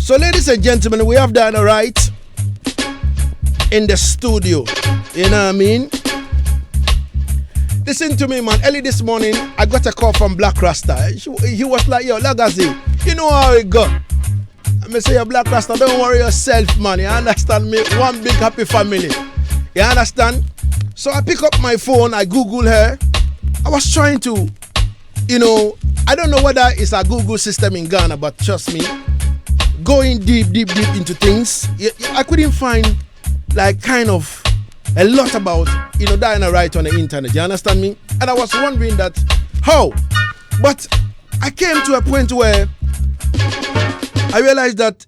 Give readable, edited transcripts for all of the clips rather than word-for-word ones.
So, ladies and gentlemen, we have Dianna Wright in the studio. You know what I mean? Listen to me, man. Early this morning, I got a call from Black Rasta. He was like, yo, Lagazee, you know how it go? I say, yo, Black Rasta, don't worry yourself, man. You understand me? One big happy family. You understand? So I pick up my phone, I Google her. I was trying to, I don't know whether it's a Google system in Ghana, but trust me, going deep into things, I couldn't find like kind of a lot about, Dianna Wright on the internet. You understand me? And I was wondering that, how? But I came to a point where I realized that,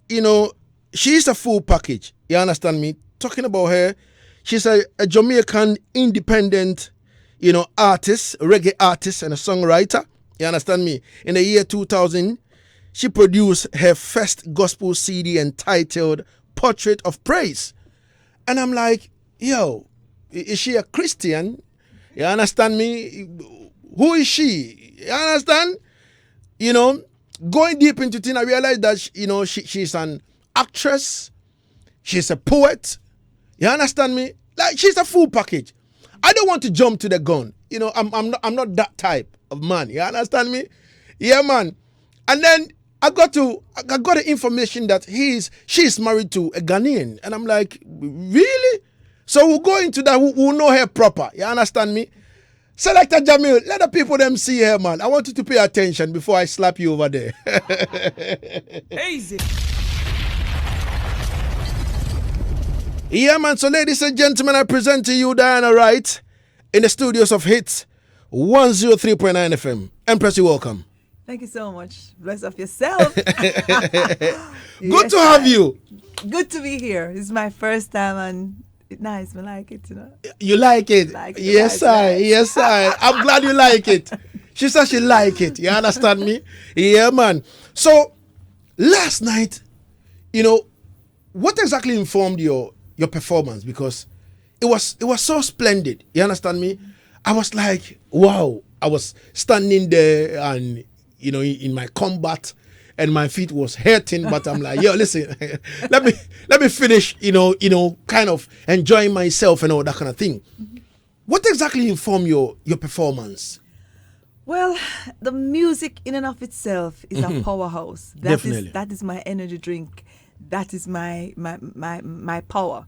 she's a full package. You understand me? Talking about her, she's a Jamaican independent, artist, reggae artist and a songwriter. You understand me? In the year 2000, she produced her first gospel CD entitled Portrait of Praise. And I'm like, yo, is she a Christian? You understand me? Who is she? You understand? Going deep into things, I realized that, she's an actress. She's a poet. You understand me? Like, she's a full package. I don't want to jump to the gun. I'm not that type of man. You understand me? Yeah, man. And then I got the information that she's married to a Ghanaian. And I'm like, really? So we'll go into that. We'll know her proper. You understand me? Selector Jamil, let the people them see her, man. I want you to pay attention before I slap you over there. Easy. Yeah, man. So, ladies and gentlemen, I present to you Dianna Wright in the studios of Hits 103.9 FM. Empress, you're welcome. Thank you so much. Bless up yourself. Good to have you. Good to be here. This is my first time and it's nice. I like it, You like it? Yes, I. I'm glad you like it. She said she like it. You understand me? Yeah, man. So, last night, what exactly informed your performance? Because it was so splendid. You understand me? I was like, wow. I was standing there and, in my combat and my feet was hurting, but I'm like, yo, listen, let me finish, kind of enjoying myself and all that kind of thing. Mm-hmm. What exactly informed your performance? Well, the music in and of itself is a powerhouse. Definitely. That is my energy drink. That is my power.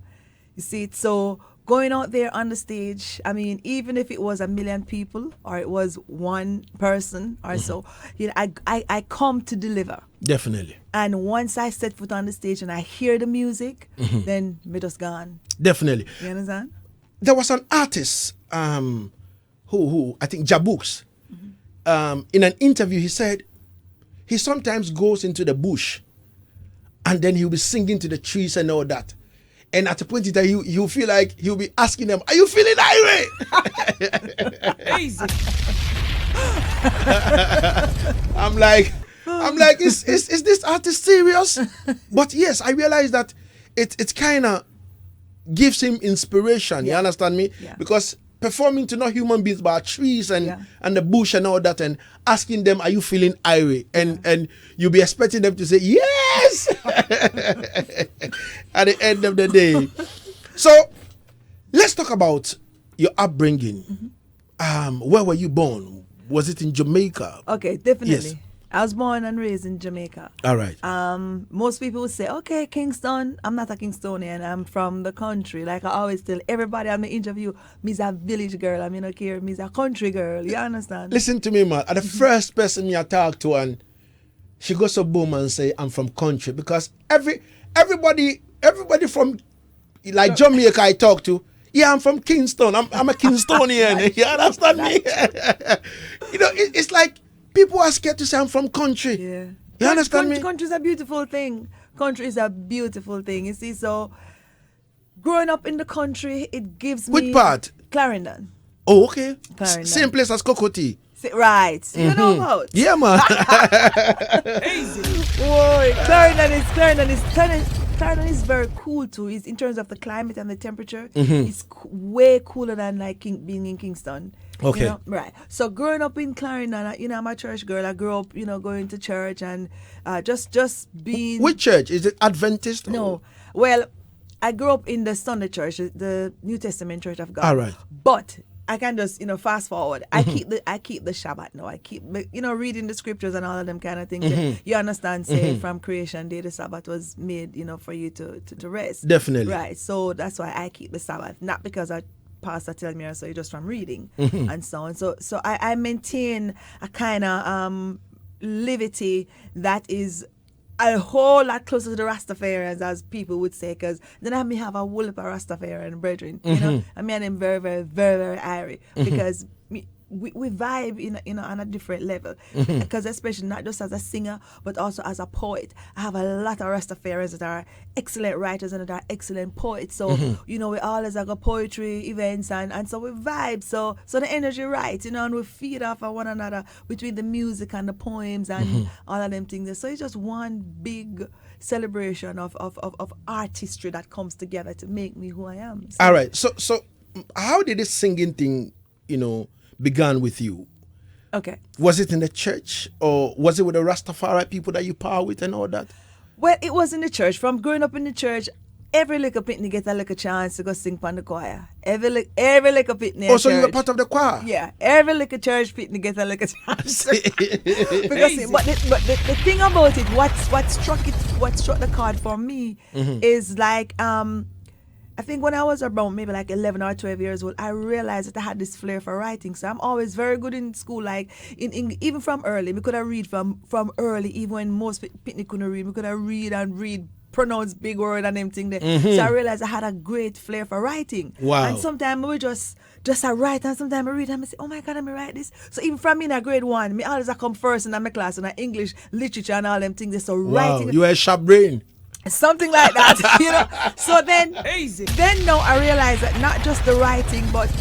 You see it? So going out there on the stage, I mean, even if it was 1 million people or it was one person or so, I come to deliver. Definitely. And once I set foot on the stage and I hear the music, then me just gone. Definitely. You understand? There was an artist, who I think Jabooks, in an interview, he said he sometimes goes into the bush and then he'll be singing to the trees and all that. And at a point in time, he'll feel like he'll be asking them, are you feeling irate? Easy. I'm like, is this artist serious? But yes, I realize that it kind of gives him inspiration. Yeah. You understand me? Yeah. Because performing to not human beings but trees and the bush and all that, and asking them, are you feeling irate? And you'll be expecting them to say yes at the end of the day. So let's talk about your upbringing. Where were you born? Was it in Jamaica? Okay, definitely. Yes. I was born and raised in Jamaica. All right. Most people would say, okay, Kingston. I'm not a Kingstonian. I'm from the country. Like I always tell everybody on the interview, me's a village girl. I mean, okay, me's a country girl. You understand? Listen to me, man. The first person me I talk to, and she goes so boom and say, I'm from country. Because everybody from like Jamaica I talk to, yeah, I'm from Kingston. I'm a Kingstonian. You understand me? It's like, people are scared to say I'm from country. Yeah. You understand me? Country is a beautiful thing. Country is a beautiful thing. You see, so growing up in the country, it gives me... Which part? Clarendon. Oh, okay. Clarendon. Same place as Kokoti. Right. You know about? Yeah, man. Easy. Boy, Clarendon is Clarendon is very cool too. It's in terms of the climate and the temperature. It's way cooler than like being in Kingston. Okay. You know? Right. So growing up in Clarendon, you know, I'm a church girl. I grew up, you know, going to church and just being. Which church? Is it Adventist? No. Well, I grew up in the Sunday church, the New Testament Church of God. All right. But I can just, you know, fast forward. I keep the Shabbat now. I keep, you know, reading the scriptures and all of them kind of things. You understand, say, from creation day, the Sabbath was made, you know, for you to rest. Definitely. Right. So that's why I keep the Sabbath. Not because I pastor tell me or so, just from reading and so on. So I maintain a kind of levity that is a whole lot closer to the Rastafarians, as people would say, because then I may have a whole of Rastafarian brethren, you know. I mean, I'm very, very, very, very airy because we vibe in on a different level. Because especially not just as a singer, but also as a poet. I have a lot of Rastafarians that are excellent writers and that are excellent poets. So, you know, we always have poetry events and so we vibe. So the energy right, you know, and we feed off of one another between the music and the poems and all of them things. So it's just one big celebration of artistry that comes together to make me who I am. So, all right. So how did this singing thing, you know, began with you? Okay. Was it in the church or was it with the Rastafari people that you power with and all that? Well, it was in the church. From growing up in the church, every little pitney get a little chance to go sing on the choir. Every little pitney. Oh, so you were part of the choir? Yeah, every little church pitney get a little chance. Because but the thing about it, what struck the chord for me is like I think when I was around maybe like 11 or 12 years old, I realized that I had this flair for writing. So I'm always very good in school, like even from early. We could have read from early, even when most people couldn't read. We could have read, pronounce big word and them thing there. So I realized I had a great flair for writing. Wow. And sometimes we just I write and sometimes I read and I say, oh my God, let me write this. So even from me in a grade 1, me always I come first in my class in English, literature and all them things. So writing. You were a sharp brain. Something like that, you know. So then now I realized that not just the writing, but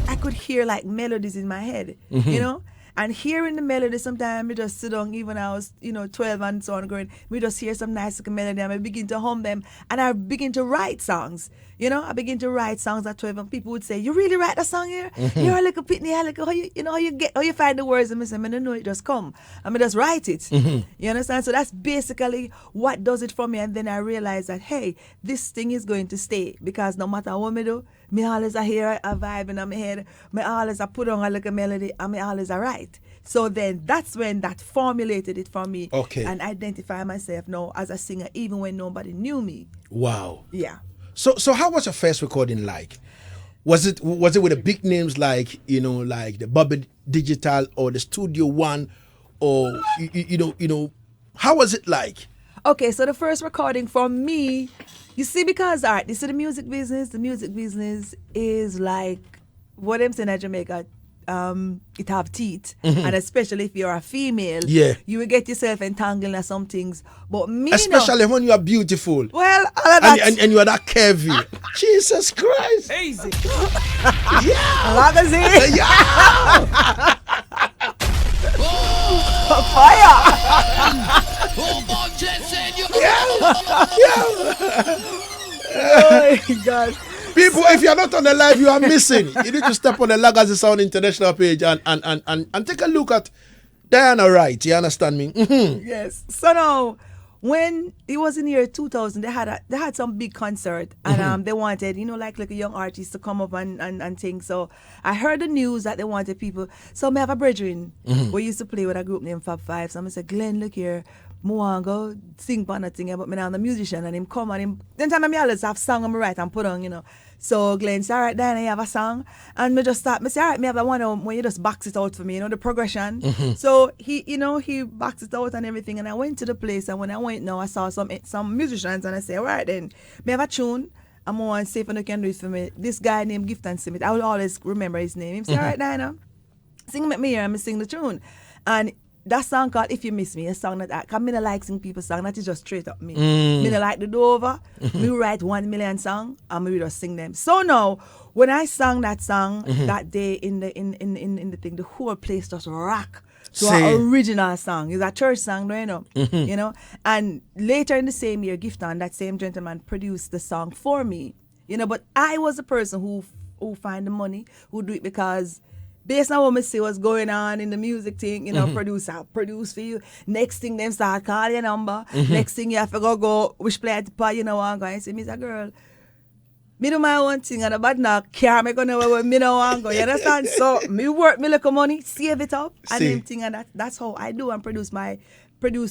I could hear like melodies in my head, you know. And hearing the melody, sometimes we just sit down, even when I was, you know, 12 and so on, going, we just hear some nice melody and I begin to hum them and I begin to write songs. You know, I begin to write songs at 12 and people would say, you really write a song here? You're a little pitney, how you find the words? And I say, I don't know, it just come. I just write it. You understand? So that's basically what does it for me. And then I realized that, hey, this thing is going to stay because no matter what I do, me always I hear a vibe in my head, me always I put on a little melody and me always I write. So then that's when that formulated it for me and identify myself now as a singer even when nobody knew me. Wow. Yeah. So how was your first recording like? Was it with the big names like, you know, like the Bobby Digital or the Studio One or you know how was it like? Okay, so the first recording for me, you see, because all right, this is the music business is like what I'm saying at Jamaica, it have teeth, and especially if you're a female, you will get yourself entangled in some things. But me, especially when you are beautiful. Well, all of that, and you are that curvy. Jesus Christ! Easy. Lagazee. Yeah. Fire. Oh my God. People, if you're not on the live, you are missing. You need to step on the Lagazee Sound International page and take a look at Dianna Wright. You understand me? Yes. So now, when it was in the year 2000, they had some big concert and they wanted, you know, like a young artist to come up and sing. So I heard the news that they wanted people. So I have a brethren who used to play with a group named Fab Five. So I said, Glenn, look here. I want to go sing for nothing, but I'm a musician and him come and him. Then time I always have song on my right and put on, you know. So Glenn said, all right, then I have a song. And me just start, I say, all right, me have the one when you just box it out for me, you know, the progression. So he boxed it out and everything. And I went to the place and when I went now, I saw some musicians and I said, all right, then, me have a tune. I'm going to see if you can do it for me. This guy named Gift and Simit, I will always remember his name. He said, all right, Diana, sing with me here and me sing the tune. And that song called If You Miss Me, a song that I don't like sing people's song, that is just straight up me. Me don't like the do over. Me write 1 million songs and me just sing them. So now, when I sang that song that day in the thing, the whole place just rock. to an original song. It's a church song, you know. You know. And later in the same year, Gifton, that same gentleman, produced the song for me. You know, but I was the person who find the money, who do it because based on what I see what's going on in the music thing, you know, produce for you. Next thing them start call your number. Next thing you have to go which play at the part, you know, I'm going to say, Miss a girl, me do my own thing and about now care me gonna where me no want go. You understand? So me work me little money, save it up, and them thing, and that's how I do and produce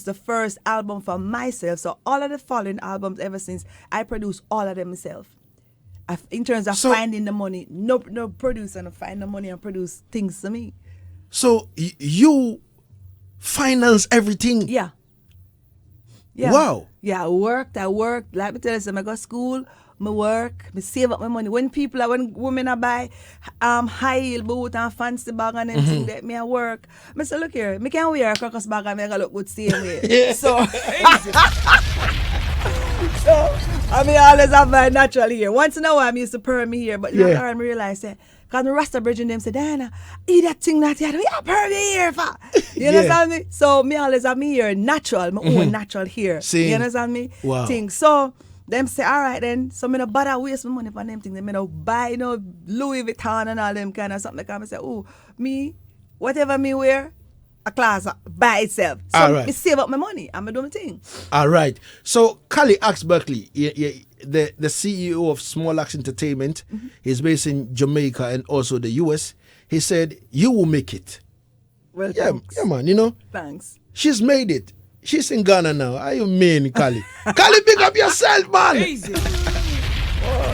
the first album for myself. So all of the following albums ever since, I produce all of them myself. In terms of finding the money, no producer no find the money and produce things to me. So you finance everything? Yeah. Wow. Yeah, I worked. Like me tell you, I go to school, I work, I save up my money. When women are buy high heel boot and fancy bag and everything that me I work, I say, look here, me can wear a crocus bag and I look good same way. So I mean, I always have my natural hair. Once in a while, I used to perm me hair, but later I realized that because my Rasta bridging them say, Diana, eat that thing that you have, perm me hair for. You understand me? So me always have me hair natural, my own natural hair. You understand me? Wow. Thing. So them say, all right then, so me no bother waste my money for them things. Me no buy, Louis Vuitton and all them kind of something. Because I say, oh, me, whatever me wear, a class by itself. So I save up my money and I do my thing. All right. So Kali Axe Berkeley, the CEO of Small Axe Entertainment, he's based in Jamaica and also the US. He said, you will make it. Well, yeah, man, you know. Thanks. She's made it. She's in Ghana now. How you mean, Kali? Kali, pick up yourself, man. Easy.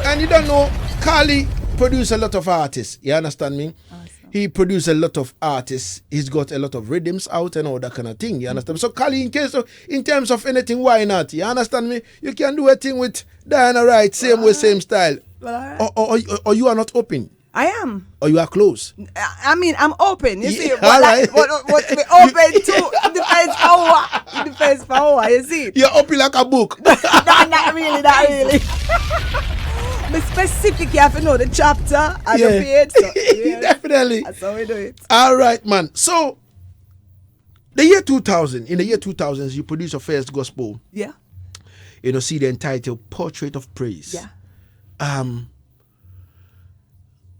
And you don't know, Kali produced a lot of artists. You understand me? Awesome. He produced a lot of artists. He's got a lot of rhythms out and all that kind of thing. You understand? So, Kali, in terms of anything, why not? You understand me? You can do a thing with Dianna Wright, same way, same style. Well, or you are not open. I am. Or you are close. I mean, I'm open. You see, all but right. what we open to depends for what. It depends for what. You see. You're open like a book. not really. But specific, you have to know the chapter and the page. So, Definitely. That's how we do it. All right, man. So, the year 2000, in the year 2000s, you produced your first gospel. Yeah. CD entitled Portrait of Praise. Yeah.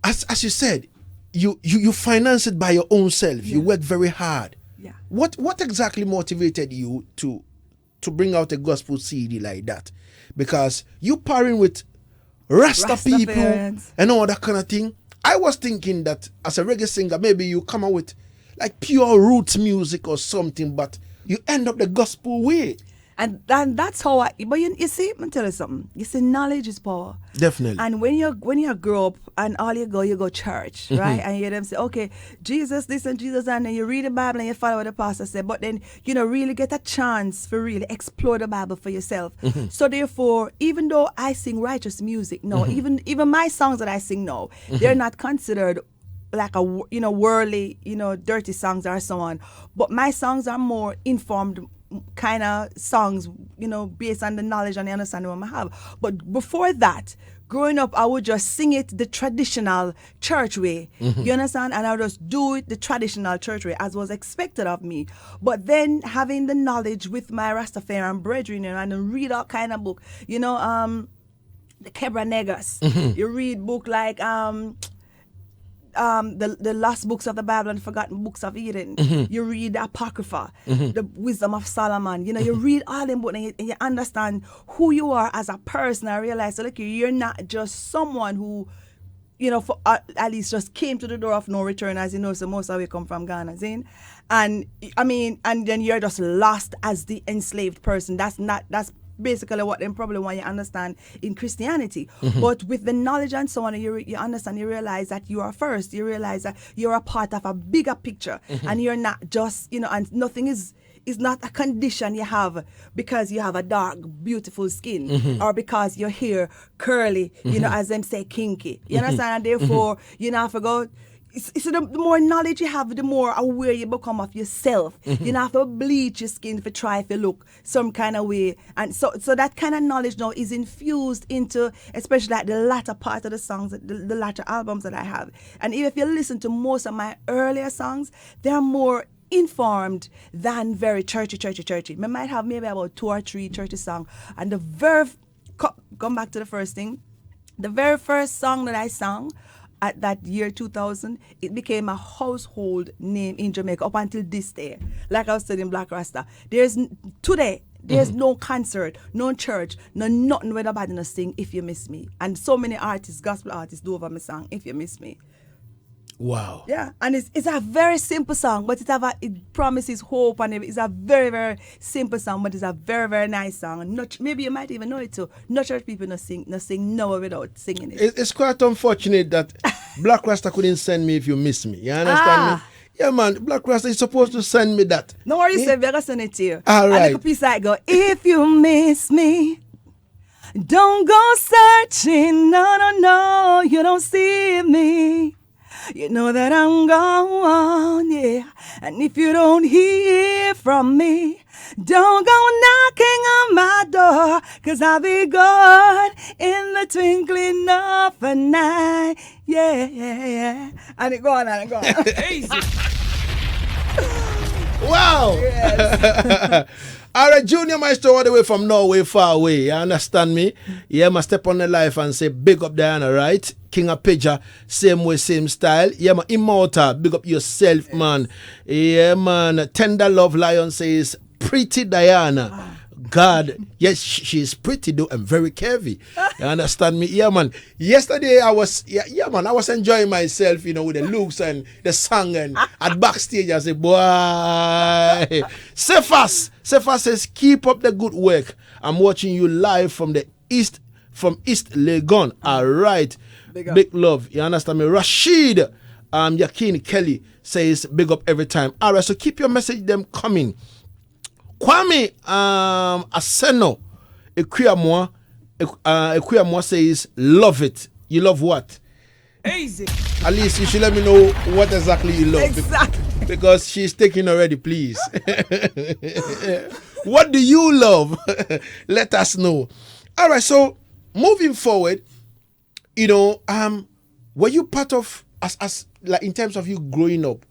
As you said, you finance it by your own self. You work very hard. Yeah. What exactly motivated you to bring out a gospel CD like that? Because you pairing with Rasta people and all that kind of thing. I was thinking that as a reggae singer, maybe you come out with like pure roots music or something, but you end up the gospel way. And that's how but you see, let me tell you something. You see, knowledge is power. Definitely. And when you grow up and all you go church, right? And you hear them say, okay, Jesus this and Jesus that, and then you read the Bible and you follow what the pastor said, but then really get a chance for really explore the Bible for yourself. So therefore, even though I sing righteous music, no, even my songs that I sing now, they're not considered like a worldly, dirty songs or so on. But my songs are more informed kind of songs, based on the knowledge and the understanding I have. But before that, growing up, I would just sing it the traditional church way. You understand? And I would just do it the traditional church way as was expected of me. But then having the knowledge with my Rastafarian brethren and read all kind of book, the Kebra Negas. You read book like the lost books of the Bible and forgotten books of Eden. You read the Apocrypha, the Wisdom of Solomon. You read all them books and you understand who you are as a person. I realize that you're not just someone who, for at least just came to the door of no return, as you know. So most of we come from Ghana, and then you're just lost as the enslaved person. That's basically what them probably want you to understand in Christianity. But with the knowledge and so on, you understand, you realize that you are first. You realize that you're a part of a bigger picture, and you're not just, and nothing is not a condition you have because you have a dark, beautiful skin, or because your hair curly, as them say, kinky. You understand? And therefore, you have to go. So the more knowledge you have, the more aware you become of yourself. You have to bleach your skin to try if you look some kind of way. And so that kind of knowledge now is infused into, especially like the latter part of the songs, the latter albums that I have. And if you listen to most of my earlier songs, they're more informed than very churchy. I might have maybe about 2 or 3 churchy songs. And the very, come back to the first thing, the very first song that I sang at that year 2000, it became a household name in Jamaica up until this day. Like I was telling Black Rasta, there's no concert, no church, no nothing where nobody no sing If You Miss Me. And so many artists, gospel artists, do over my song If You Miss Me. Wow. Yeah, and it's a very simple song, but it promises hope, and it's a very, very simple song, but it's a very, very nice song. And maybe you might even know it too. No church people no sing no without singing it. It's quite unfortunate that Black Rasta couldn't send me If You Miss Me. You understand me? Yeah, man, Black Rasta is supposed to send me that. No worries, we're going to send it to you. All right. And the piece I go, if you miss me, don't go searching. No, you don't see me. You know that I'm gone, yeah. And if you don't hear from me, don't go knocking on my door, 'cause I'll be gone in the twinkling of an eye. Yeah. And it go on. Easy. Wow. Yes. All right, Junior Maestro all the way from Norway, far away. You understand me? Yeah, I step on the life and say, big up Dianna Wright. King of Pidger, same way, same style. Yeah, man, Immortal, big up yourself, man. Yeah, man, Tender Love Lion says, pretty Dianna. God, yes, she's pretty though and very curvy. You understand me? Yeah, man. Yesterday I was, man, I was enjoying myself, with the looks and the song, and at backstage I said, boy, Cephas says, keep up the good work. I'm watching you live from East Legon. All right. Big love. You understand me? Rashid Yakin Kelly says, big up every time. All right, so keep your message them coming. Kwame Aseno Equiamwa says, love it. You love what? Easy. At least you should let me know what exactly you love. Exactly. Because she's taking already, please. What do you love? Let us know. All right, so moving forward, were you part of, as like in terms of you growing up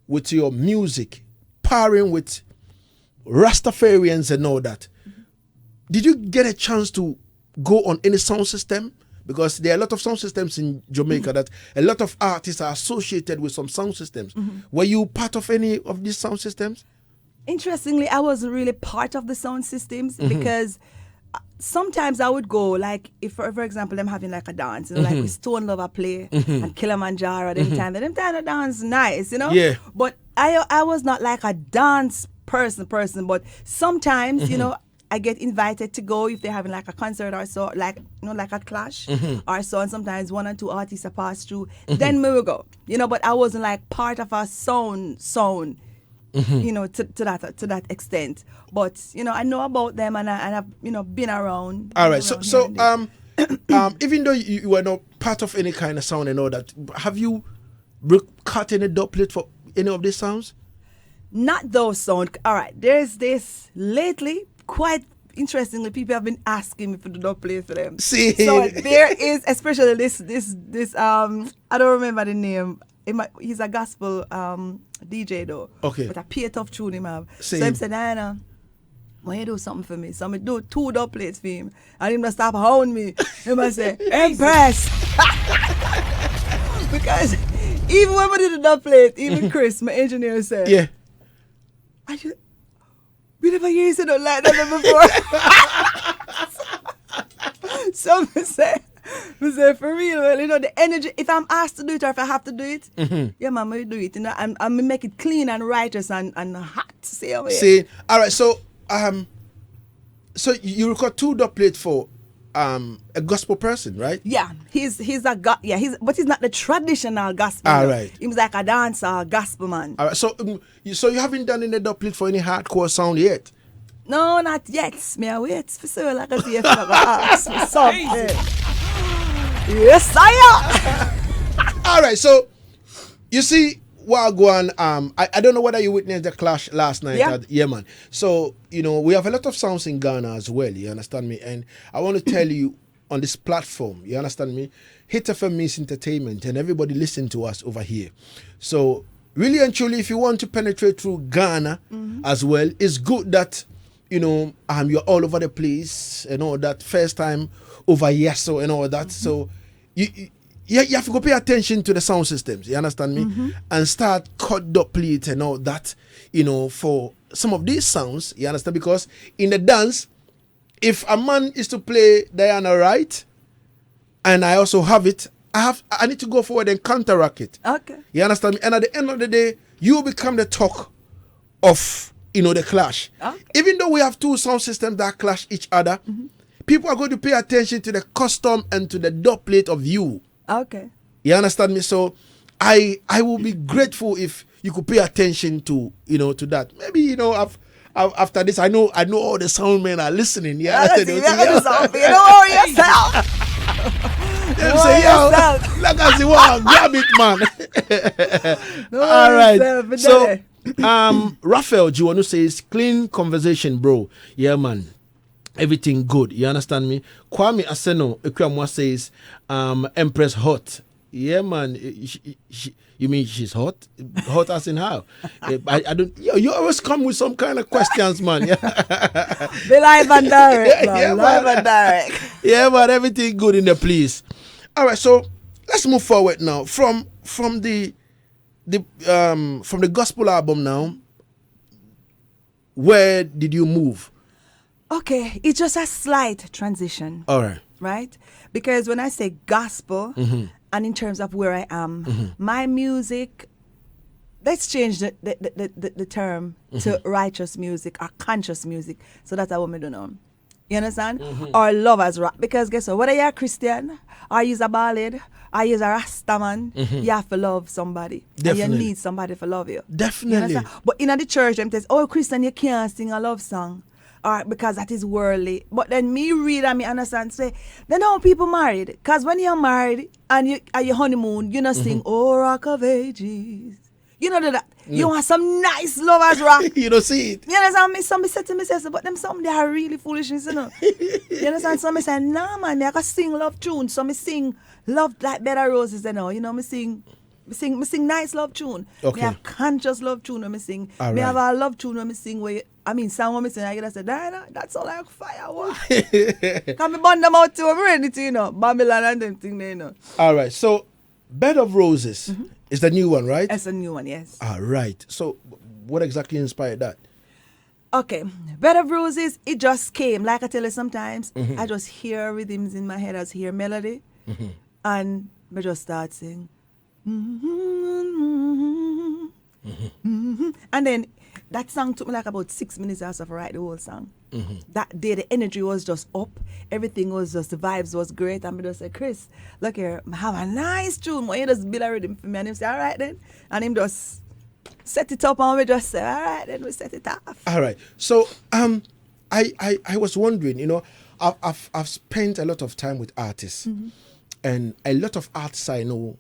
with your music, pairing with Rastafarians and all that, did you get a chance to go on any sound system? Because there are a lot of sound systems in Jamaica that a lot of artists are associated with some sound systems. Were you part of any of these sound systems? Interestingly, I wasn't really part of the sound systems because sometimes I would go, like, if for example, them having like a dance, like with Stone Lover play and Kilimanjaro, them time the dance nice, Yeah. But I was not like a dance person, but sometimes, I get invited to go if they're having like a concert or so, like, like a clash or so, and sometimes 1 or 2 artists are passed through, then we will go, but I wasn't like part of a sound, to that extent. But, I know about them and I've, been around. All right. So even though you were not part of any kind of sound and all that, have you cut any dubplate for any of these sounds? Not those sounds. All right. There's this lately, quite interestingly, people have been asking me for the dubplate for them. See. So there is, especially this I don't remember the name. He's a gospel DJ though. Okay. But a pay tough tune him have. See. So him said, Dianna, when you do something for me, so I do 2 dubplates for him. And him just stop hounding me. Him I say, Empress. Because even when we did the dubplate, even Chris, my engineer, said, Yeah. We never used it like that before. So I say, for real, well, the energy, if I'm asked to do it or if I have to do it, yeah, man, I do it. I'm make it clean and righteous and hot. See, all right, so you record 2 dubplates for a gospel person, right? Yeah, he's but he's not the traditional gospel. All right. He was like a dancer, gospel man. All right, so you haven't done any dubplate for any hardcore sound yet? No, not yet. Me I wait for so Lagazee if I ask me something. Yes, I am. All right, so you see, Wagwan, I don't know whether you witnessed the clash last night at Yemen. So, we have a lot of sounds in Ghana as well, you understand me? And I want to tell you on this platform, you understand me? Hit FM means entertainment and everybody listen to us over here. So, really and truly, if you want to penetrate through Ghana as well, it's good that, you're all over the place and all that. First time over Yeso and all that. So you have to go pay attention to the sound systems. You understand me? And start cut up plate and all that, for some of these sounds. You understand? Because in the dance, if a man is to play Dianna Wright, and I also have it, I need to go forward and counteract it. Okay. You understand me? And at the end of the day, you become the talk of, the clash. Okay. Even though we have two sound systems that clash each other, people are going to pay attention to the custom and to the dub plate of you. Okay. You understand me? So I will be grateful if you could pay attention to, to that. Maybe, after this, I know all the sound men are listening. Yeah. Say, yo, Lagazee, wow, grab it, man. All right. So, Raphael Jiwanu says, clean conversation, bro. Yeah, man. Everything good. You understand me? Kwame Aseno Ekwamwa says, Empress hot. Yeah, man. You mean she's hot? Hot as in how? I don't. You always come with some kind of questions, man. Yeah. Be live and direct, man. Yeah, Live and direct. Yeah, but everything good in the place. All right, so let's move forward now from the gospel album now. Where did you move? Okay, it's just a slight transition. All right. Right? Because when I say gospel, and in terms of where I am, my music, let's change the term to righteous music or conscious music. So that's what we do now. You understand? Or lovers rock. Because guess what? Whether you're a Christian, or you're a ballad, or you're a Rastaman, you have to love somebody. Definitely. And you need somebody to love you. Definitely. You understand? But in the church, them says, oh, Christian, you can't sing a love song. Or because that is worldly. But then me read and me understand, say, then how people married? Because when you're married and you at your honeymoon, you know sing, oh, Rock of Ages. You know that. You want some nice lovers rock. You don't see it. You understand me? Somebody said to me, but them some they are really foolishness, you know. You understand? So me say, nah man, I can sing love tunes. So me sing love like better roses, you know. You know, me sing nice love tune. Okay. Me have conscious love tune when me sing. All me right. have a love tune when me sing where sound when me sing, I get say, Diana, that's all like firework. Can me burn them out too, I'm ready to, Babylon and them thing there, All right. So, Bed of Roses is the new one, right? That's a new one, yes. All right. So, what exactly inspired that? Okay. Bed of Roses, it just came. Like I tell you sometimes, I just hear rhythms in my head, I just hear melody, and I just start singing. And then that song took me like about 6 minutes to write the whole song. That day the energy was just up, everything was just, the vibes was great, and I just said, Chris, look here, I have a nice tune, why you just build a rhythm for me? And him say, all right then, and him just set it up and we just say, all right then, we set it off. All right. So I was wondering, I've spent a lot of time with artists, and a lot of artists I know,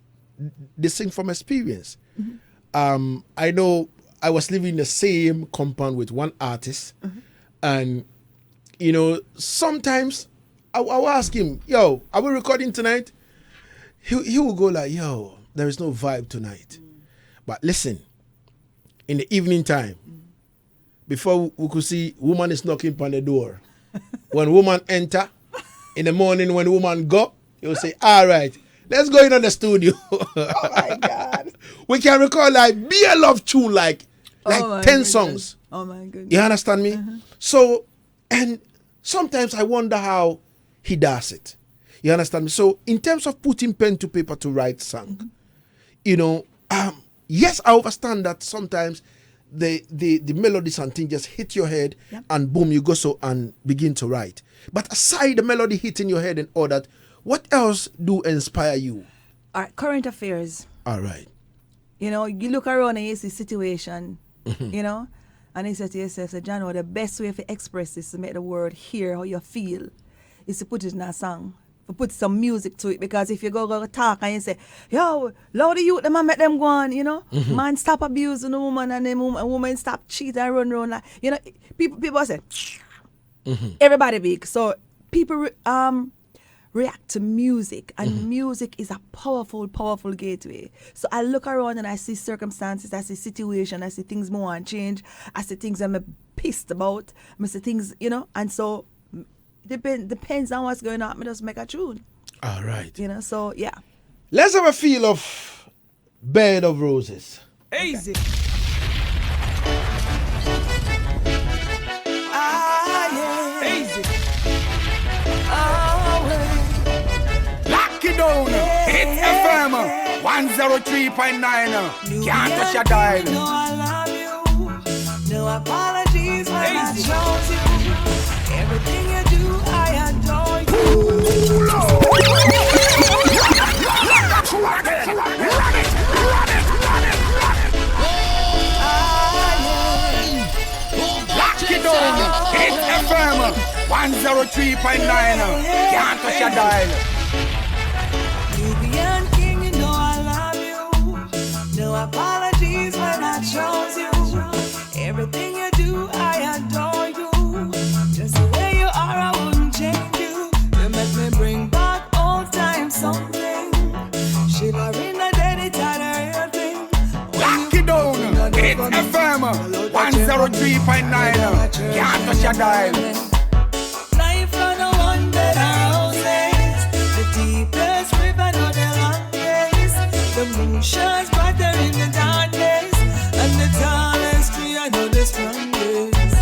they sing from experience. I know I was living in the same compound with one artist, and sometimes I will ask him, yo, are we recording tonight? He will go like, yo, there is no vibe tonight. But listen, in the evening time, before we could see woman is knocking on the door, when woman enter, in the morning when woman go, he will say, all right, let's go in the studio. Oh my God. We can record like be a love tune like 10 songs. Oh my goodness. You understand me? So, and sometimes I wonder how he does it. You understand me? So, in terms of putting pen to paper to write song, yes, I understand that sometimes the melodies and things just hit your head, and boom, you go so and begin to write. But aside the melody hitting your head and all that, what else do inspire you? All right, current affairs. All right. You look around and you see situation, and you say to yourself, John, the best way to express this, to make the world hear how you feel, is to put it in a song, to put some music to it. Because if you go talk and you say, yo, loud the youth, them and make them go on, man stop abusing the woman, and then woman stop cheating and run around. People say, everybody big. So people react to music, and music is a powerful, powerful gateway. So I look around and I see circumstances, I see situation, I see things more and change, I see things I'm pissed about, I see things, and so depends on what's going on, I just make a tune. All right. So yeah. Let's have a feel of Bed of Roses. Easy. Easy. Lock it down. It's FM 103.9. Can't touch your dial. No, I love you. No apologies when I chose you. Everything you do, I adore you. Lock it down. It's FM 103.9. Can't touch your dial. Nubian king, you know I love you. No apologies when I chose you. Everything you do, I adore you. Just the way you are, I wouldn't change you. You make me bring back old times, something. Shivering the dead, it's not a real thing. Lock it down. It's FM 103.9. Can't touch your dial. Life on a one bed houses. The deepest river, no the longest. The moon shines brighter in the darkness. And the tallest tree, I know the strongest.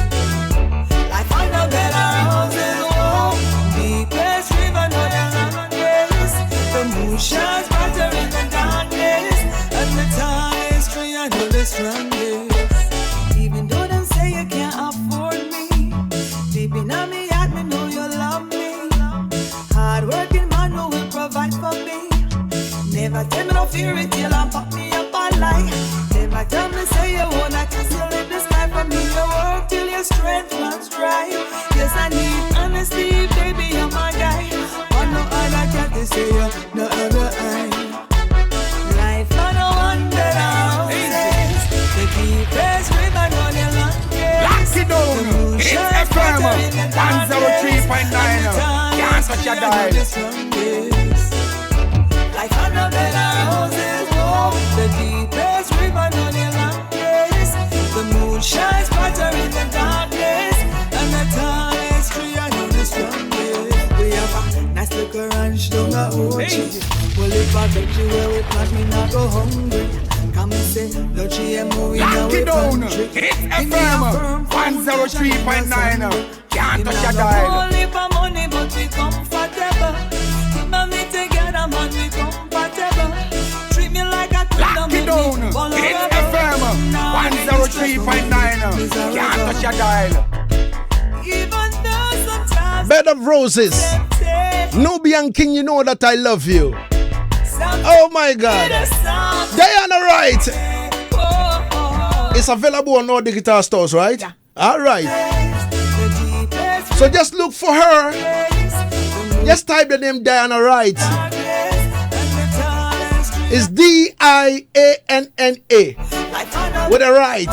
Life on a bed houses. Oh, deepest river, no the longest. The moon shines brighter in the darkness. And the tallest tree, I know the strongest. Even though them say you can't afford me, deep in me heart, me know you love me. Hard working man who will provide for me. Never tell me no fear it till I pop me up all lie. Never tell me say you wanna kiss you live this life for me. You work till your strength runs dry. Yes, I need honesty, baby, you're my guy. But no other cat to say you, no other eye. Life on a wonder houses. The deepest river, no the longest. Lock it down. It's FM 103.9. Can't touch your dial. Like under better houses, oh, the deepest river, no the longest. The moon shines brighter in the darkness, and the tallest tree, I know the strongest. We have a nice little ranch down the ocean. We'll live a veggie where we plant, me not go hungry. Come and say, no GMO in our Lock it down. country. It's FM 103.9. Can't touch your dial. Only for money, but we comfortable. Keep my me together, man, we comfortable. Treat me like a queen, Lock it down. It's FM 103.9. Can't touch your dial. Even though sometimes Bed of Roses. Nubian King, you know that I love you. Oh my God. Dianna Wright. It's available on all digital stores, right? Yeah. All right. So just look for her. Just type the name Dianna Wright. It's Dianna with a right.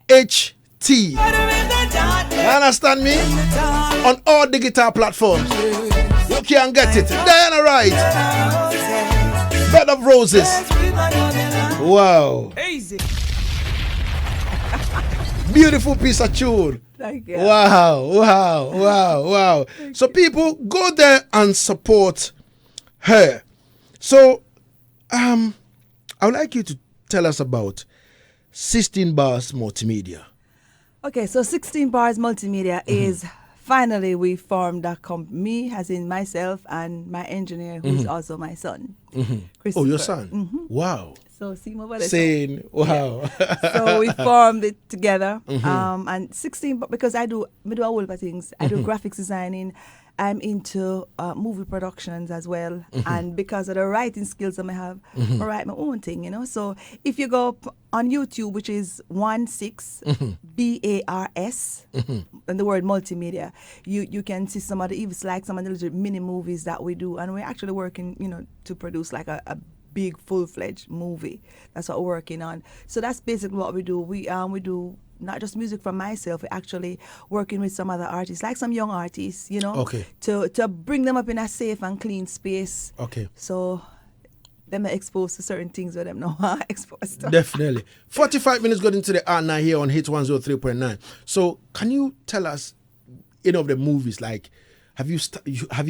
WRIGHT. You understand me? On all digital platforms. You can get it. Dianna Wright. Bed of Roses. Wow. Easy. Beautiful piece of tune. Thank you. Wow. So people, go there and support her. So I would like you to tell us about 16 Bars Multimedia. Okay, so 16 Bars Multimedia is finally we formed a company, me as in myself and my engineer who's also my son. Oh, your son? Wow. So see my brother. Saying, wow. So we formed it together. And 16, because I do a whole lot of things. I do graphics designing. I'm into movie productions as well. And because of the writing skills that I have, I write my own thing, So if you go on YouTube, which is 16 BARS, and the word multimedia, you can see some of the, even like some of the little mini movies that we do. And we're actually working, to produce like a big full-fledged movie. That's what we're working on. So that's basically what we do. We do not just music for myself, we're actually working with some other artists, like some young artists, you know, Okay. to bring them up in a safe and clean space. Okay. So them are exposed to certain things where them not exposed to. Definitely. 45 minutes got into the hour now here on Hit 103.9. So can you tell us, of the movies, like, have you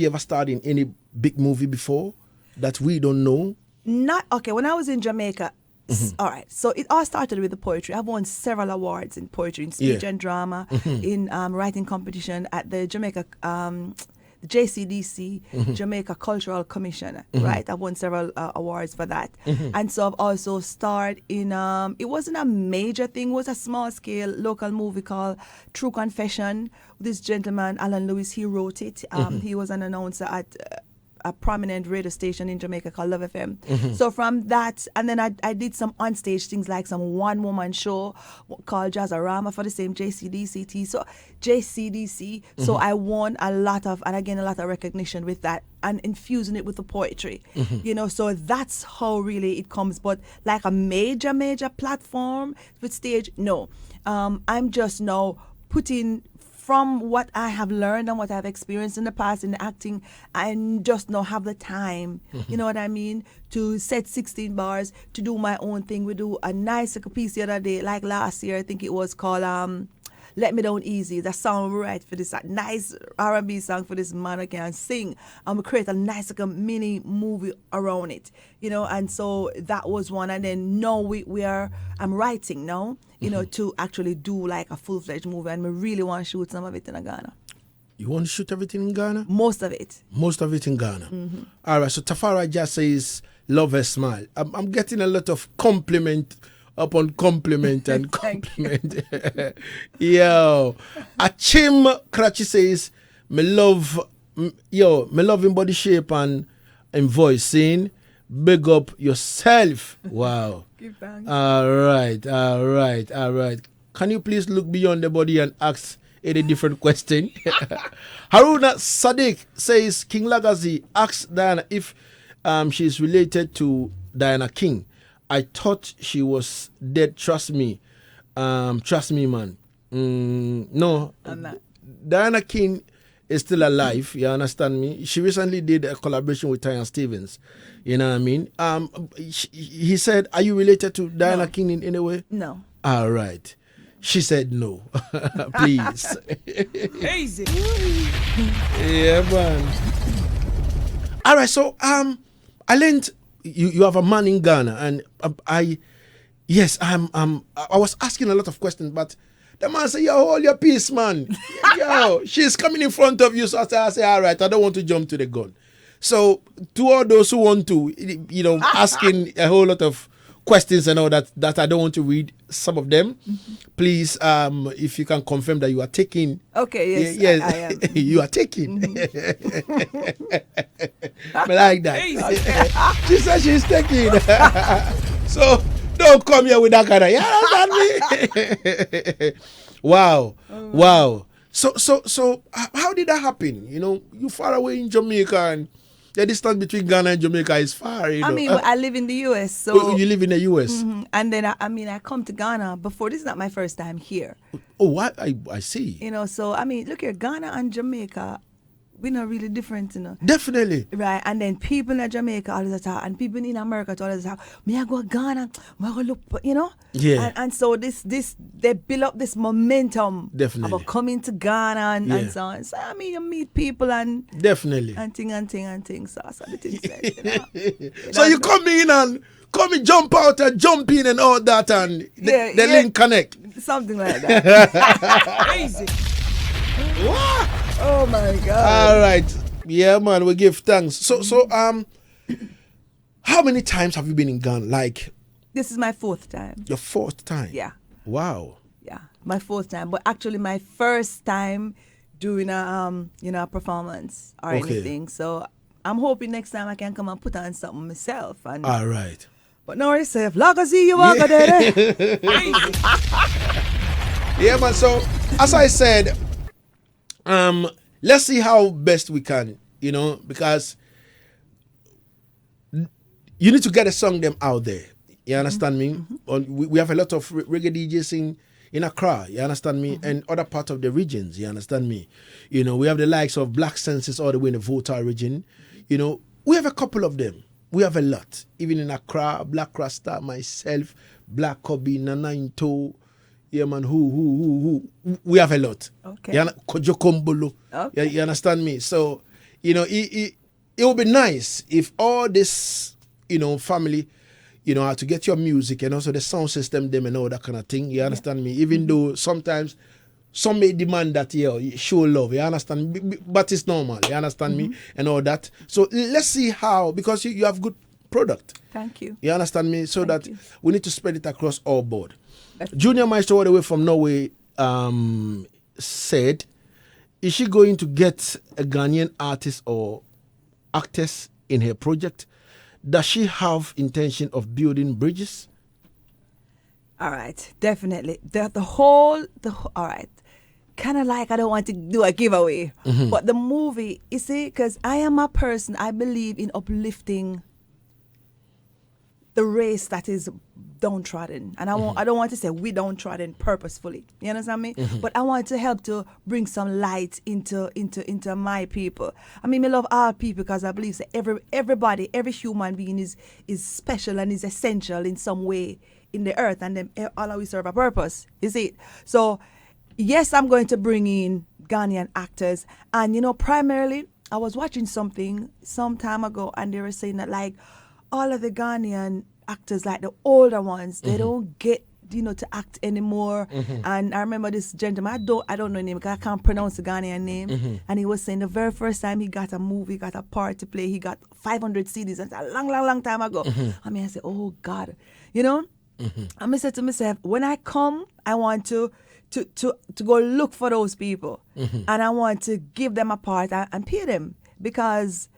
ever starred in any big movie before that we don't know? Not okay. When I was in Jamaica, all right. So it all started with the poetry. I've won several awards in poetry, in speech and drama, in writing competition at the Jamaica, the JCDC, Jamaica Cultural Commission. Right. I've won several awards for that, and so I've also starred in. It wasn't a major thing. It was a small scale local movie called True Confession. This gentleman, Alan Lewis, he wrote it. He was an announcer at a prominent radio station in Jamaica called Love FM. So from that, and then I did some onstage things like some one-woman show called Jazzarama for the same JCDC. So I won a lot of recognition with that and infusing it with the poetry. So that's how really it comes. But like a major platform with stage, no. I'm just now putting from what I have learned and what I've experienced in the past in acting, I just don't have the time, you know what I mean, to set 16 bars, to do my own thing. We do a nice piece the other day, like last year, I think it was called Let Me Down Easy. The song we write for this, a nice R&B song for this man who can sing. And we create a nice mini movie around it, and so that was one. And then now I'm writing now, to actually do like a full-fledged movie, and we really want to shoot some of it in Ghana. You want to shoot everything in Ghana? Most of it. Most of it in Ghana. All right, so Tafara just says, love her smile. I'm getting a lot of compliment upon compliment and compliment. Yo, Achim Krachi says, me love in body shape and voice, saying, big up yourself. Wow. Give thanks. All right. Can you please look beyond the body and ask any different question? Haruna Sadiq says, King Lagazee asks Dianna if she's related to Diana King. I thought she was dead. Trust me, man. No, I'm not. Diana King is still alive. You understand me? She recently did a collaboration with Tyan Stevens. You know what I mean? He said, "Are you related to Diana King in any way?" No. All right. She said no. Please. Easy. Yeah, man. All right. So I learned you have a man in Ghana, and I was asking a lot of questions, but the man said, yo, hold your peace, man. Yo, she's coming in front of you. So I say, all right, I don't want to jump to the gun. So to all those who want to, asking a whole lot of questions and all that I don't want to read some of them, please, if you can confirm that you are taking. Okay, yes, I am. You are taking. I like that. She said she's taking. So don't come here with that kind of, you understand me? Wow. So how did that happen? You far away in Jamaica, and the distance between Ghana and Jamaica is far. I mean, I live in the U.S., so you live in the U.S. And then I come to Ghana before. This is not my first time here. Oh, what I see. So I mean, look here, Ghana and Jamaica, we're not really different, Definitely. Right, and then people in Jamaica all the time, and people in America all the time. Me I go to Ghana, me I go look, Yeah. And so this they build up this momentum. Definitely. About coming to Ghana and so on. So I mean, you meet people and definitely and thing. So the thing said, So you come in, jump out and jump in and all that, and the link connect. Something like that. Crazy. What? Oh my God. All right. Yeah, man, we give thanks. So how many times have you been in Ghana? Like, this is my 4th time. your 4th time? Yeah. Wow. Yeah, my 4th time, but actually my first time doing a performance or anything. So I'm hoping next time I can come and put on something myself. And All right. but now I say, Lagazee, you walk there. Yeah, man. So as I said, let's see how best we can, because you need to get a song them out there. You understand me? We have a lot of reggae DJs in Accra, you understand me, and other part of the regions, you understand me. You know, we have the likes of Black Senses all the way in the Volta region. You know, we have a couple of them. We have a lot. Even in Accra, Black Rasta, myself, Black Kobe, Nana Into, yeah man, who. We have a lot. Okay. Kojo Kombolo. Okay. You understand me? So, you know, it would be nice if all this, you know, family, you know, how to get your music and also the sound system, them and all that kind of thing. You understand me? Even though sometimes some may demand that, you show love. You understand? But it's normal. You understand me? And all that. So let's see how, because you have good product. Thank you. You understand me? So Thank that you. we need to spread it across all board. Junior Maestro all the way from Norway said, is she going to get a Ghanaian artist or actress in her project? Does she have intention of building bridges? All right, definitely. All right. Kind of like I don't want to do a giveaway, but the movie, you see, because I am a person, I believe in uplifting the race that is downtrodden, and I don't want to say we downtrodden purposefully. You understand me? But I want to help to bring some light into my people. I mean, I love all people because I believe that everybody, every human being is special and is essential in some way in the earth, and them all always serve a purpose. You see it? So yes, I'm going to bring in Ghanaian actors, and you know, primarily I was watching something some time ago, and they were saying that like all of the Ghanaian actors, like the older ones, they don't get, you know, to act anymore. And I remember this gentleman, I don't know his name because I can't pronounce the Ghanaian name. And he was saying the very first time he got a movie, got a part to play, he got 500 CDs. And a long time ago. I mean, I said, oh God, you know. And I said to myself, when I come, I want to go look for those people, and I want to give them a part and pay them, because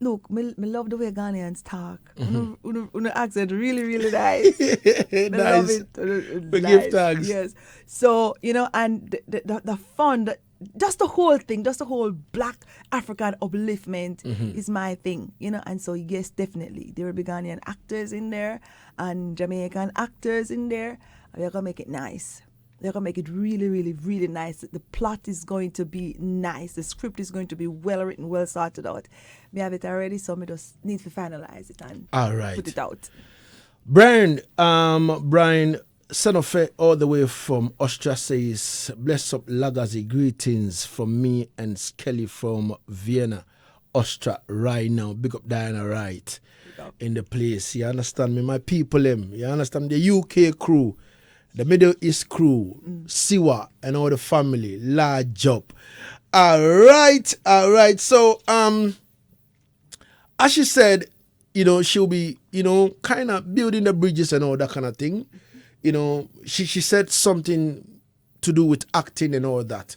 look, me love the way Ghanaians talk. Uno accent really nice. Nice. Love it. We give thanks. Yes. So, you know, and the fun, just the whole thing, just the whole Black African upliftment is my thing, you know. And so, yes, definitely, there will be Ghanaian actors in there and Jamaican actors in there. And we're going to make it nice. They're going to make it really nice. The plot is going to be nice. The script is going to be well written, well sorted out. We have it already, so we just need to finalize it and put it out. Brian Senofe, all the way from Austria, says, bless up Lagazee, greetings from me and Skelly from Vienna, Austria right now. Big up Dianna Wright in the place. You understand me? My people, you understand the UK crew, the Middle East crew, Siwa and all the family, large job. All right. So, as she said, you know, she'll be, you know, kind of building the bridges and all that kind of thing. You know, she said something to do with acting and all that.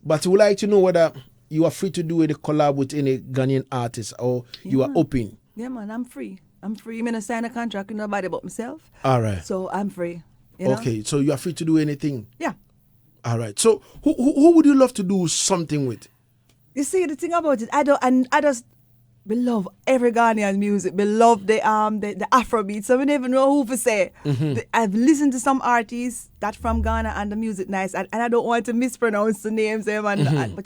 But we would like to know whether you are free to do any collab with any Ghanaian artist, or you are open. Yeah, man, I'm free. I'm going to sign a contract with nobody but myself. All right. So I'm free. You know? Okay, so you are free to do anything? Yeah. All right. So who would you love to do something with? You see, the thing about it, I just love every Ghanaian music. I love the Afrobeat. So I don't even know who to say. I've listened to some artists that from Ghana and the music nice, and I don't want to mispronounce the names. But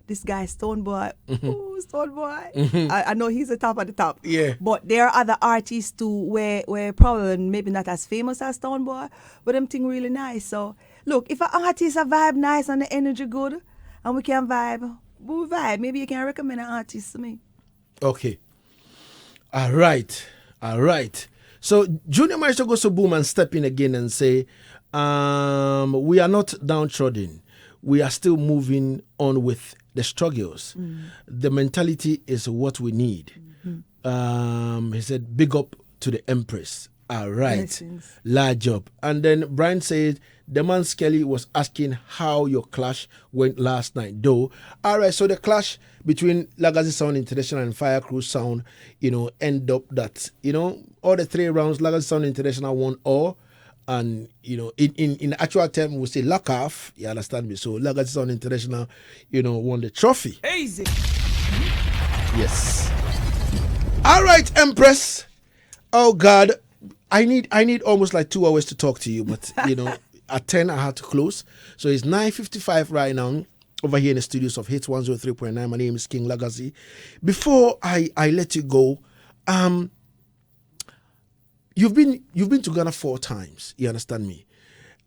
this guy, Stone Boy. Ooh, Stone Boy. I know he's the top of the top. Yeah. But there are other artists too where probably maybe not as famous as Stone Boy, but them thing really nice. So look, if an artist a vibe nice and the energy good, and we can vibe, we'll vibe. Maybe you can recommend an artist to me. Okay. All right. So Junior Maestro goes to boom and step in again and say, we are not downtrodden. We are still moving on with the struggles. The mentality is what we need. He said, big up to the Empress. All right. Blessings. Large job. And then Brian said, the man Skelly was asking how your clash went last night, though. All right, so the clash between Lagazee Sound International and Fire Crew Sound, you know, end up that, you know, all the 3 rounds, Lagazee Sound International won all. And, you know, in actual term, we say lock off. You understand me? So Lagazee Sound International, you know, won the trophy. Easy. Yes. All right, Empress. Oh, God. I need almost like 2 hours to talk to you, but, you know, at 10 I had to close. So it's 9:55 right now over here in the studios of Hits 103.9. My name is King Lagazee. Before I let you go, you've been to Ghana 4 times, you understand me?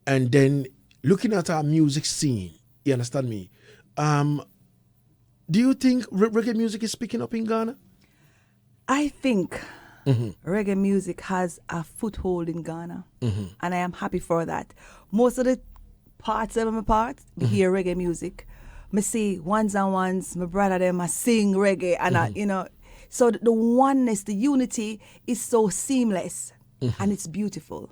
And then looking at our music scene, you understand me? Do you think reggae music is picking up in Ghana? I think reggae music has a foothold in Ghana, and I am happy for that. Most of the parts of my part, we hear reggae music. Me see ones and ones, my brother them, I sing reggae, and I, so the oneness, the unity is so seamless, and it's beautiful.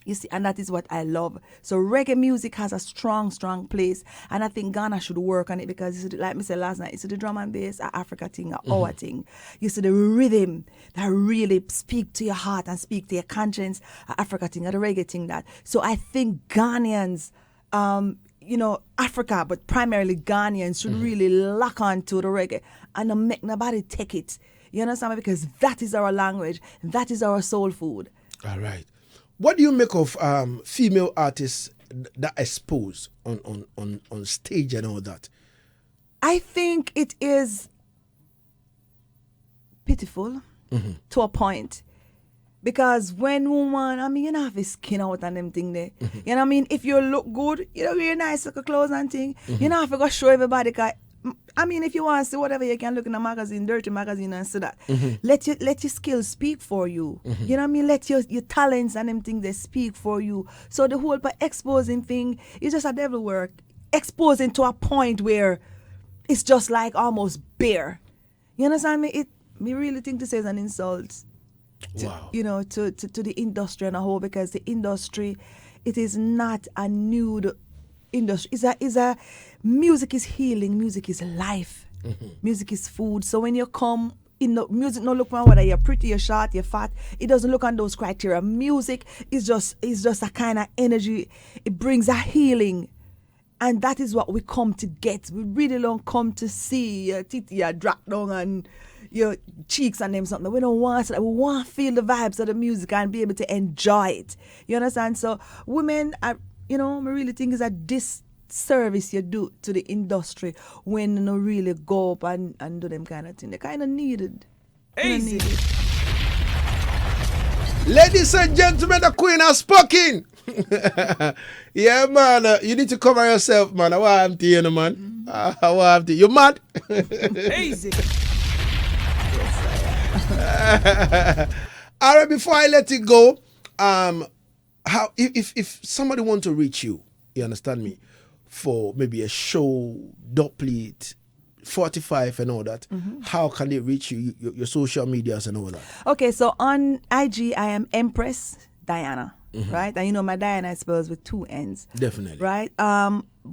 You see, and that is what I love. So reggae music has a strong, strong place, and I think Ghana should work on it because, like me said last night, it's the drum and bass, a Africa thing, our thing. You see the rhythm that really speak to your heart and speak to your conscience, a Africa thing, or the reggae thing that. So I think Ghanaians, Africa, but primarily Ghanaians should really lock on to the reggae and not make nobody take it. You understand me? Because that is our language, that is our soul food. All right. What do you make of female artists that expose on stage and all that? I think it is pitiful to a point. Because when woman, you know, have a skin out and them thing there. You know what I mean? If you look good, wear nice looking clothes and thing. You know, have to go show everybody. If you want to see whatever, you can look in a magazine, dirty magazine, and see that. Let your skills speak for you. You know what I mean? Let your talents and them things, they speak for you. So the whole exposing thing is just a devil work. Exposing to a point where it's just like almost bare. You understand me? Me really think this is an insult. Wow. To the industry and a whole, because the industry, it is not a nude industry. Is a music is healing, music is life, music is food. So when you come in the music, no look on whether you're pretty, you're short, you're fat. It doesn't look on those criteria. Music is just a kind of energy. It brings a healing. And that is what we come to get. We really don't come to see your titty drop down and your cheeks and them something. We don't want that. We want to feel the vibes of the music and be able to enjoy it. You understand? So women, I really think it's a disservice you do to the industry when you really go up and do them kind of thing. They kind of needed. Easy. Ladies and gentlemen, the queen has spoken. Yeah, man. You need to cover yourself, man. I want to, man. I want to. You mad? Easy. All right, before I let it go, how if somebody want to reach you understand me, for maybe a show, dubplate, 45 and all that, how can they reach you, your social medias and all that? Okay, so on IG, I am Empress Dianna, right? And my Dianna is spelled with 2 N's. Definitely. Right?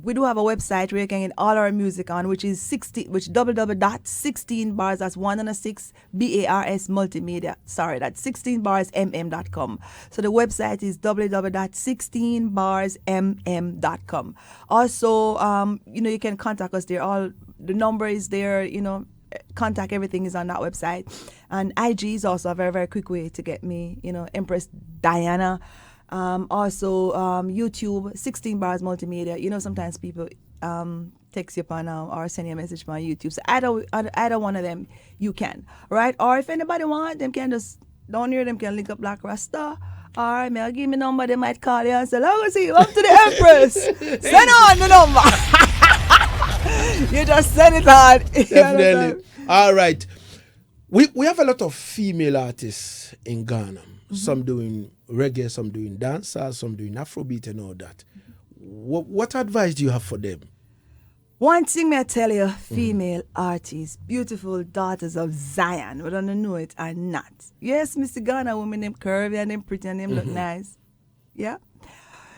We do have a website where you can get all our music on, which is www.16bars, that's 1 and a 6, BARS multimedia. Sorry, that's 16barsmm.com. So the website is www.16barsmm.com. Also, you can contact us there. All the number is there, contact, everything is on that website. And IG is also a very, very quick way to get me, Empress Dianna. Also, YouTube, 16 Bars Multimedia. Sometimes people text you upon or send you a message on YouTube. So either one of them, you can, right? Or if anybody want, them can just down here, them can link up Black Rasta. Or may give me number, they might call you and say, Lagazee, up to the Empress. Send on the number. You just send it on. Definitely. All right. We have a lot of female artists in Ghana. Some doing reggae, some doing dancehall, some doing Afrobeat and all that. What advice do you have for them? One thing may I tell you, female artists, beautiful daughters of Zion, whether you know it or not. Yes, Mr. Ghana women, them curvy and them pretty and them look nice. Yeah?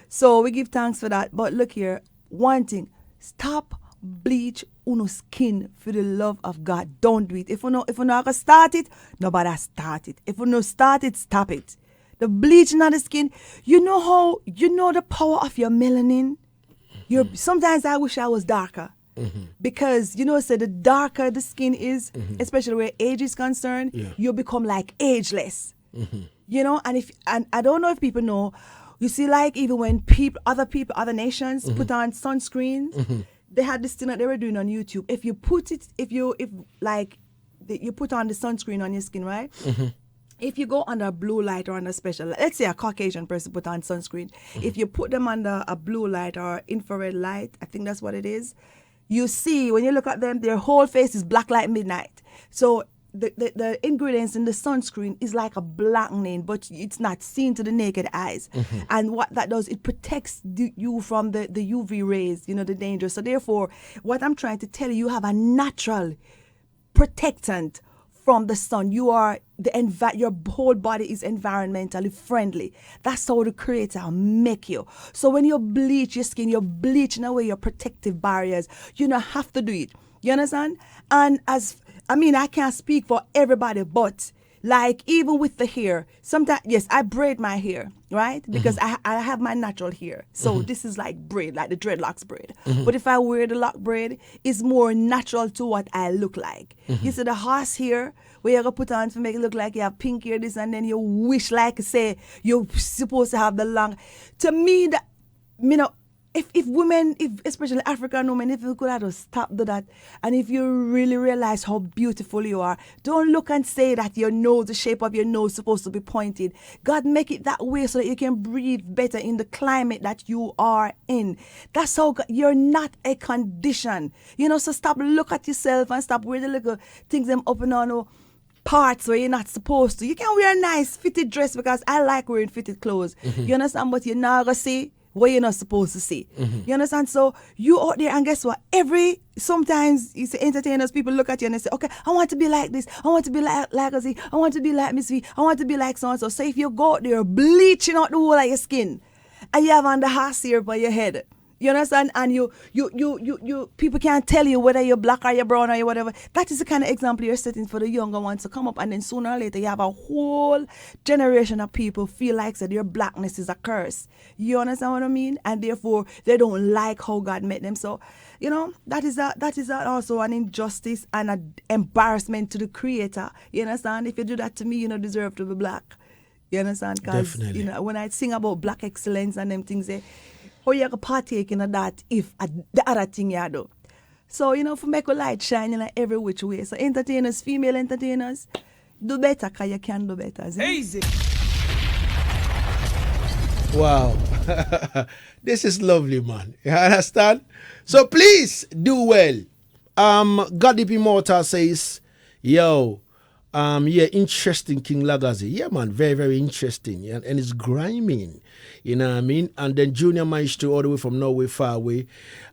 So we give thanks for that. But look here, one thing, stop bleach uno skin for the love of God. Don't do it. If you not gonna start it, nobody start it. If you not start it, stop it. The bleaching of the skin, you know the power of your melanin. Sometimes I wish I was darker. Because so the darker the skin is, especially where age is concerned, you become like ageless. And I don't know if people know, You see, like even when other nations put on sunscreen, they had this thing that they were doing on YouTube. If you put it, you put on the sunscreen on your skin, right? If you go under a blue light or under special, let's say a Caucasian person put on sunscreen. If you put them under a blue light or infrared light, I think that's what it is. You see, when you look at them, their whole face is black like midnight. So the ingredients in the sunscreen is like a blackening, but it's not seen to the naked eyes. And what that does, it protects you from the UV rays, the danger. So therefore, what I'm trying to tell you, you have a natural protectant from the sun. Your whole body is environmentally friendly. That's how the Creator make you. So when you bleach your skin, you're bleaching away your protective barriers. You don't have to do it. You understand? And I can't speak for everybody, but like even with the hair, sometimes, yes, I braid my hair, right? Because I have my natural hair. So this is like braid, like the dreadlocks braid. But if I wear the lock braid, it's more natural to what I look like. You see the horse hair, where you're going to put on to make it look like you have pink hair, this, and then you wish, like, say, you're supposed to have the long. To me, that, if women, especially African women, if you could have to stop do that, and if you really realize how beautiful you are, don't look and say that your nose, the shape of your nose is supposed to be pointed. God make it that way so that you can breathe better in the climate that you are in. That's how you're not a condition. So stop look at yourself and stop wearing the little things them up and on parts where you're not supposed to. You can wear a nice fitted dress because I like wearing fitted clothes. You understand? But you're not going to see what you're not supposed to see. You understand? So you out there, and guess what? Sometimes you see entertainers, people look at you and they say, okay, I want to be like this. I want to be like Lagazee. I want to be like Miss V. I want to be like so-and-so. So if you go out there bleaching out the whole of your skin and you have on the horse hair by your head, you understand? And you people can't tell you whether you're black or you're brown or you're whatever. That is the kind of example you're setting for the younger ones to come up, and then sooner or later you have a whole generation of people feel like that their blackness is a curse. You understand what I mean? And therefore they don't like how God made them. So, that is also an injustice and an embarrassment to the Creator. You understand? If you do that to me, you don't deserve to be black. You understand? Because when I sing about black excellence and them things, how you can partake in that if the other thing you do. So, for make a light shine in every which way. So entertainers, female entertainers, do better because you can do better. Easy. Wow. This is lovely, man. You understand? So please do well. God Deep Immortal says, interesting King Lagazee. Yeah, man, very, very interesting. Yeah? And it's grimy. You know what I mean? And then Junior Maestro, all the way from Norway, far away,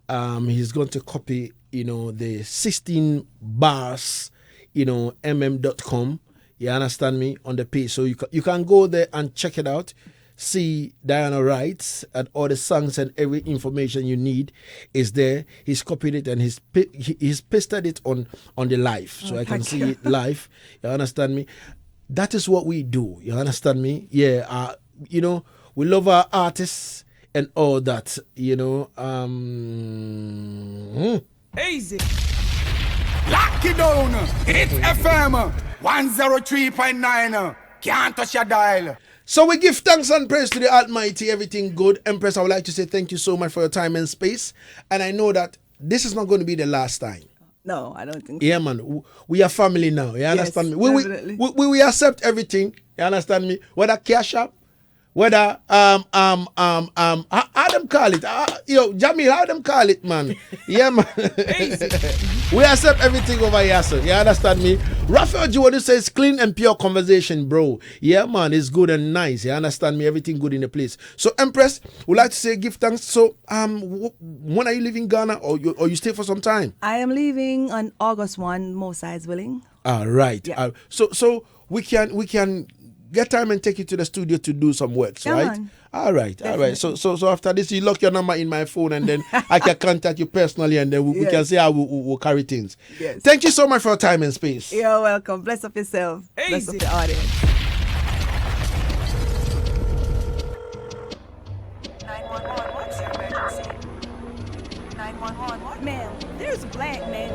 he's going to copy, the 16 bars, mm.com. You understand me? On the page. So you can go there and check it out. See Dianna Wright, and all the songs and every information you need is there. He's copied it and he's pasted it on the live, so I can see it live. You understand me? That is what we do. You understand me? Yeah. We love our artists and all that. Easy. Lock it down. It's FM 103.9. Can't touch your dial. So we give thanks and praise to the Almighty, everything good. Empress, I would like to say thank you so much for your time and space. And I know that this is not going to be the last time. No, I don't think so. Yeah, man. We are family now. You understand me? Definitely. We accept everything. You understand me? Whether cash up, whether how them call it? Jamil, how them call it, man? Yeah, man. We accept everything over here, sir. You understand me? Raphael Juwadu says clean and pure conversation, bro. Yeah, man, it's good and nice. You understand me? Everything good in the place. So, Empress, would like to say give thanks. So, when are you leaving Ghana, or you stay for some time? I am leaving on August 1, most sides willing. All right. Yeah. So we can get time and take you to the studio to do some works, Come right? on. All right. Definitely. All right. So after this, you lock your number in my phone, and then I can contact you personally, and then we can see how we'll carry things. Yes. Thank you so much for your time and space. You're welcome. Bless up yourself. Easy. Bless up the audience. 911, what's your emergency? 911, what? Ma'am, there's a black man